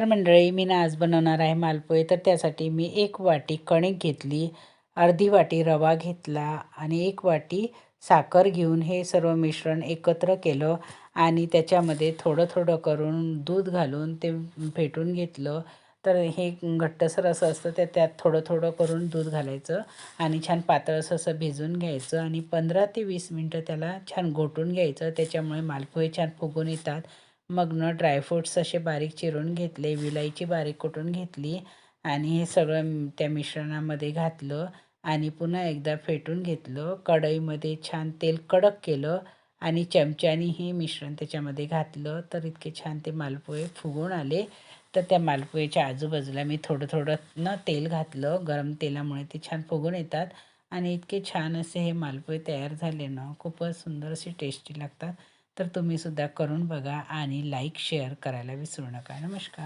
नमस्कार मंडळी, मी ना आज बनवणार आहे मालपोहे. तर त्यासाठी मी 1 वाटी कणिक घेतली, अर्धी वाटी रवा घेतला आणि 1 वाटी साखर घेऊन हे सर्व मिश्रण एकत्र केलं आणि त्याच्यामध्ये थोडं थोडं करून दूध घालून ते फेटून घेतलं. तर हे घट्टसर असं असतं, तर त्यात थोडं थोडं करून दूध घालायचं आणि छान पातळसं असं भिजवून घ्यायचं आणि 15 ते 20 मिनटं त्याला छान घोटून घ्यायचं. त्याच्यामुळे मालपोहे छान फुगून येतात. मग ड्रायफ्रूट्स असे बारीक चिरून घेतले, विलायची बारीक कुटून घेतली आणि हे सगळं त्या मिश्रणामध्ये घातलं आणि पुन्हा एकदा फेटून घेतलं. कढईमध्ये छान तेल कडक केलं आणि चमच्याने हे मिश्रण त्याच्यामध्ये घातलं. तर इतके छान ते मालपोहे फुगून आले. तर त्या मालपोहेच्या आजूबाजूला मी थोडं थोडं तेल घातलं. गरम तेलामुळे ते छान फुगून येतात आणि इतके छान असे हे मालपोहे तयार झाले ना, खूपच सुंदर असे टेस्टी लागतात. तर तुम्हीसुद्धा करून बघा आणि लाईक शेअर करायला विसरू नका. नमस्कार.